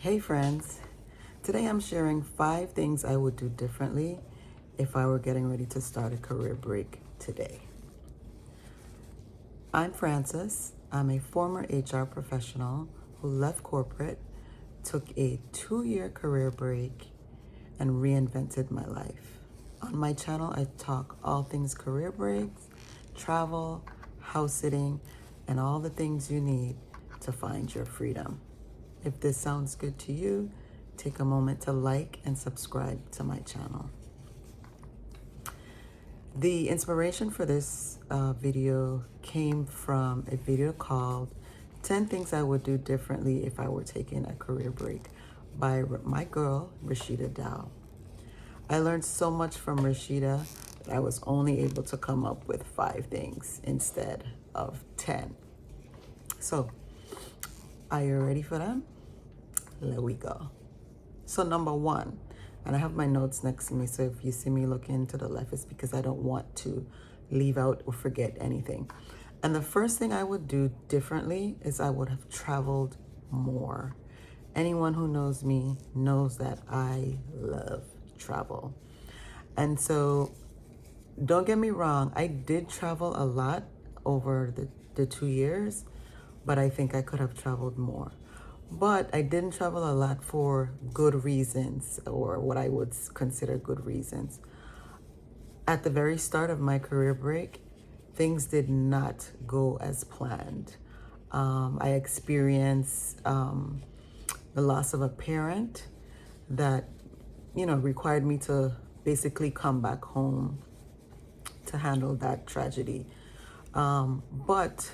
Hey friends, today I'm sharing 5 things I would do differently if I were getting ready to start a career break today. I'm Frances. I'm a former HR professional who left corporate, took a 2-year career break, and reinvented my life. On my channel, I talk all things career breaks, travel, house sitting, and all the things you need to find your freedom. If this sounds good to you, take a moment to like and subscribe to my channel. The inspiration for this video came from a video called 10 Things I Would Do Differently If I Were Taking a Career Break by my girl, Rashida Dow. I learned so much from Rashida that I was only able to come up with 5 things instead of 10. So, are you ready for them? Let we go. So number 1, and I have my notes next to me, so if you see me looking to the left, it's because I don't want to leave out or forget anything. And the first thing I would do differently is I would have traveled more. Anyone who knows me knows that I love travel. And so don't get me wrong, I did travel a lot over the 2 years, but I think I could have traveled more. But I didn't travel a lot for good reasons, or what I would consider good reasons. At the very start of my career break, things did not go as planned. I experienced the loss of a parent that, required me to basically come back home to handle that tragedy. But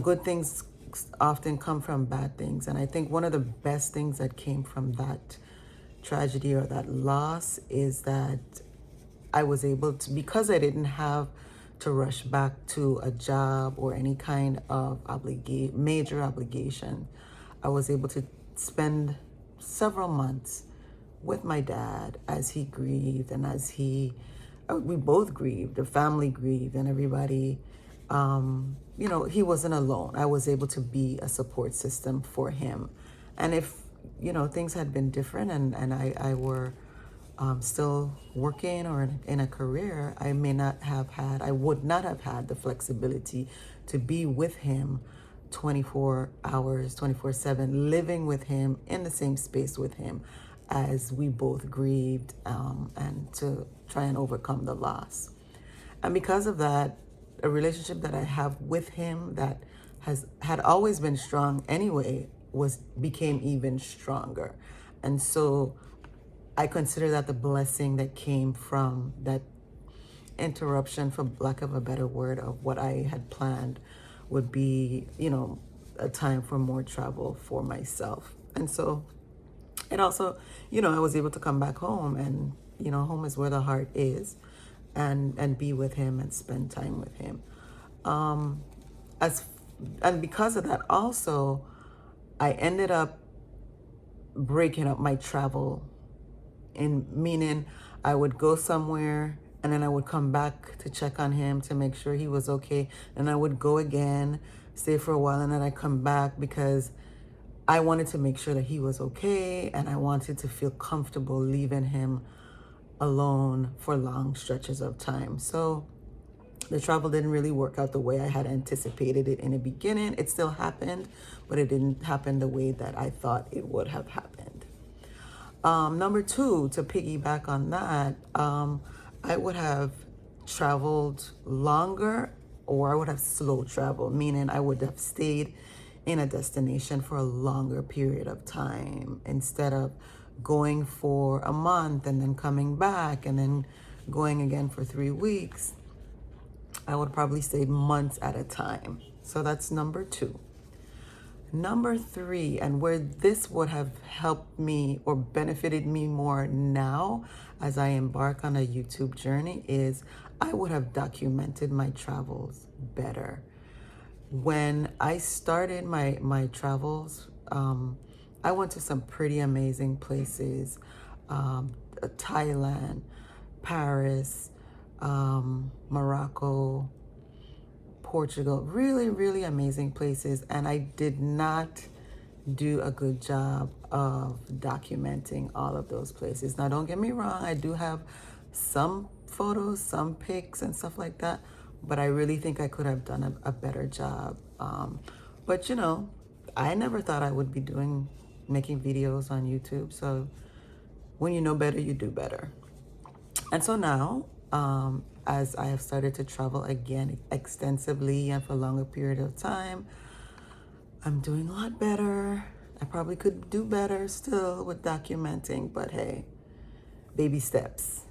good things often come from bad things. And I think one of the best things that came from that tragedy or that loss is that I was able to, because I didn't have to rush back to a job or any kind of major obligation, I was able to spend several months with my dad as he grieved and as we both grieved, the family grieved, and everybody, he wasn't alone. I was able to be a support system for him. And if, things had been different and I were still working or in a career, I would not have had the flexibility to be with him 24 hours, 24/7, living with him in the same space with him as we both grieved and to try and overcome the loss. And because of that, a relationship that I have with him that had always been strong anyway became even stronger. And so I consider that the blessing that came from that interruption, for lack of a better word, of what I had planned would be, a time for more travel for myself. And so it also, I was able to come back home, and, home is where the heart is, and be with him and spend time with him. As and because of that also, I ended up breaking up my travel, in meaning I would go somewhere and then I would come back to check on him to make sure he was okay, and I would go again, stay for a while, and then I come back because I wanted to make sure that he was okay, and I wanted to feel comfortable leaving him alone for long stretches of time. So the travel didn't really work out the way I had anticipated it in the beginning. It still happened, but it didn't happen the way that I thought it would have happened. Number 2, to piggyback on that, I would have traveled longer, or I would have slow traveled, meaning I would have stayed in a destination for a longer period of time instead of going for a month and then coming back and then going again for 3 weeks. I would probably stay months at a time. So that's number 2. Number 3, and where this would have helped me or benefited me more now as I embark on a YouTube journey, is I would have documented my travels better. When I started my travels, I went to some pretty amazing places, Thailand, Paris, Morocco, Portugal, really, really amazing places. And I did not do a good job of documenting all of those places. Now, don't get me wrong, I do have some photos, some pics, and stuff like that, but I really think I could have done a better job. But you know, I never thought I would be making videos on YouTube. So when you know better, you do better. And so now, as I have started to travel again extensively and for a longer period of time, I'm doing a lot better. I probably could do better still with documenting, but hey, baby steps.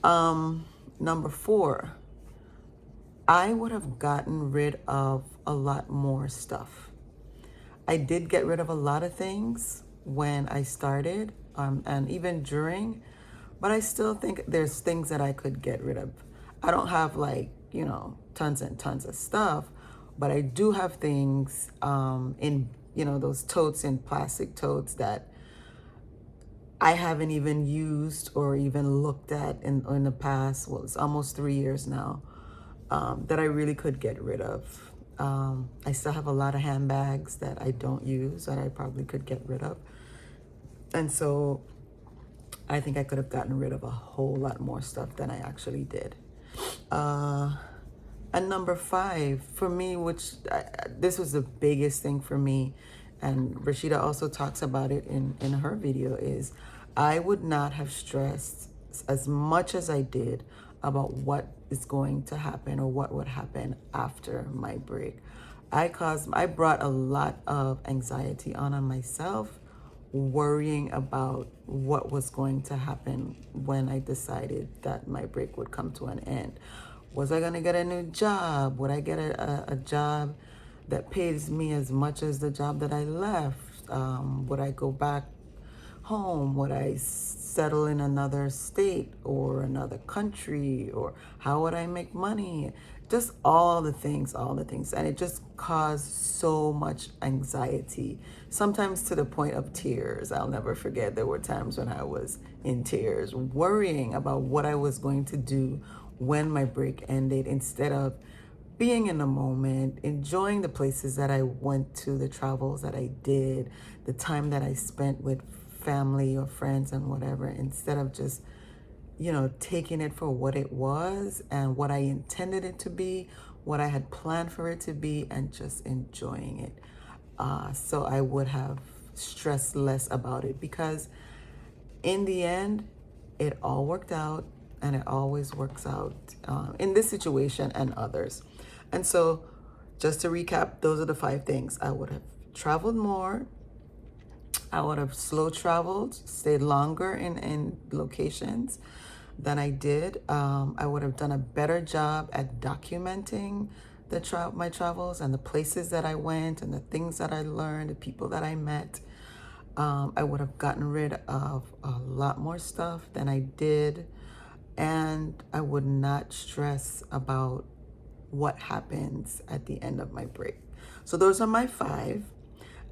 Number 4, I would have gotten rid of a lot more stuff. I did get rid of a lot of things when I started, and even during, but I still think there's things that I could get rid of. I don't have like, tons and tons of stuff, but I do have things in, those totes in plastic totes that I haven't even used or even looked at in the past. Well, it's almost 3 years now, that I really could get rid of. I still have a lot of handbags that I don't use that I probably could get rid of. And so I think I could have gotten rid of a whole lot more stuff than I actually did. And number 5 for me, this was the biggest thing for me, and Rashida also talks about it in her video, is I would not have stressed as much as I did about what is going to happen or what would happen after my break. I brought a lot of anxiety on myself, worrying about what was going to happen when I decided that my break would come to an end. Was I going to get a new job? Would I get a job that pays me as much as the job that I left? Would I go back home? Would I settle in another state or another country? Or how would I make money? Just all the things. And it just caused so much anxiety, sometimes to the point of tears. I'll never forget, there were times when I was in tears, worrying about what I was going to do when my break ended, instead of being in the moment, enjoying the places that I went to, the travels that I did, the time that I spent with family or friends and whatever, instead of just, taking it for what it was and what I intended it to be, what I had planned for it to be, and just enjoying it. So I would have stressed less about it, because in the end, it all worked out, and it always works out in this situation and others. And so, just to recap, those are the 5 things. I would have traveled more. I would have slow traveled, stayed longer in locations than I did. I would have done a better job at documenting my travels and the places that I went and the things that I learned, the people that I met. I would have gotten rid of a lot more stuff than I did, and I would not stress about what happens at the end of my break. So those are my 5.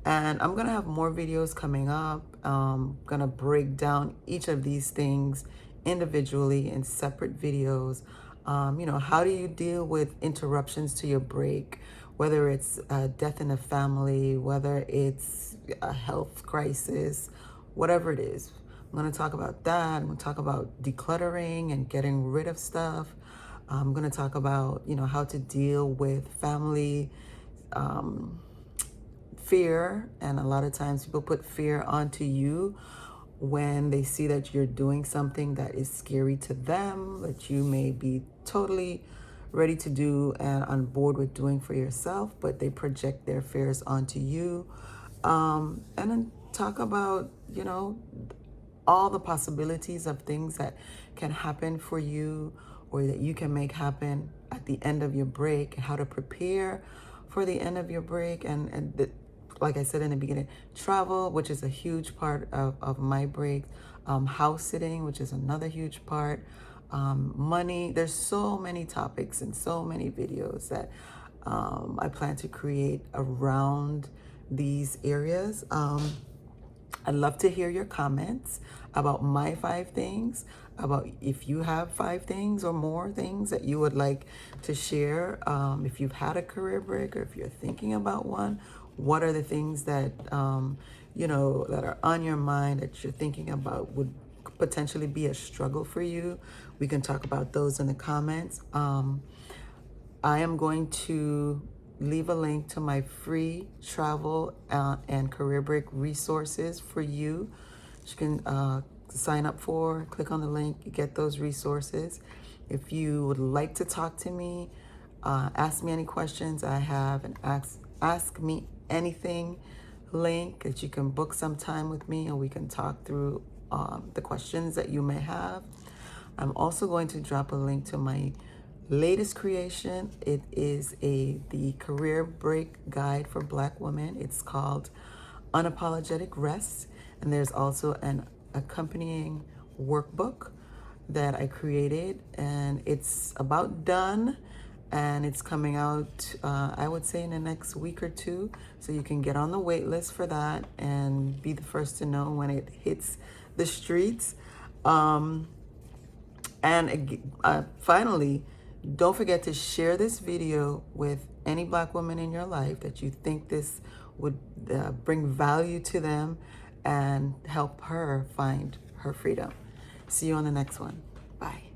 And I'm gonna have more videos coming up. Gonna break down each of these things individually in separate videos. How do you deal with interruptions to your break, whether it's death in a family, whether it's a health crisis, whatever it is. I'm gonna talk about that. I'm gonna talk about decluttering and getting rid of stuff. I'm gonna talk about, how to deal with family fear. And a lot of times people put fear onto you when they see that you're doing something that is scary to them, that you may be totally ready to do and on board with doing for yourself, but they project their fears onto you. And then talk about, all the possibilities of things that can happen for you or that you can make happen at the end of your break, how to prepare for the end of your break. Like I said in the beginning, travel, which is a huge part of my break, house sitting, which is another huge part, money. There's so many topics and so many videos that I plan to create around these areas. I'd love to hear your comments about my 5 things, about if you have 5 things or more things that you would like to share. If you've had a career break or if you're thinking about one, what are the things that, you know, that are on your mind that you're thinking about would potentially be a struggle for you. We can talk about those in the comments. I am going to leave a link to my free travel and career break resources for you. You can sign up for, click on the link, you get those resources. If you would like to talk to me, ask me any questions, I have an ask me anything link that you can book some time with me and we can talk through the questions that you may have. I'm also going to drop a link to my latest creation. It is the career break guide for Black women. It's called Unapologetic Rest, and there's also an accompanying workbook that I created, and it's about done, and it's coming out I would say in the next week or two, so you can get on the wait list for that and be the first to know when it hits the streets. Finally, don't forget to share this video with any Black woman in your life that you think this would bring value to them and help her find her freedom. See you on the next one. Bye.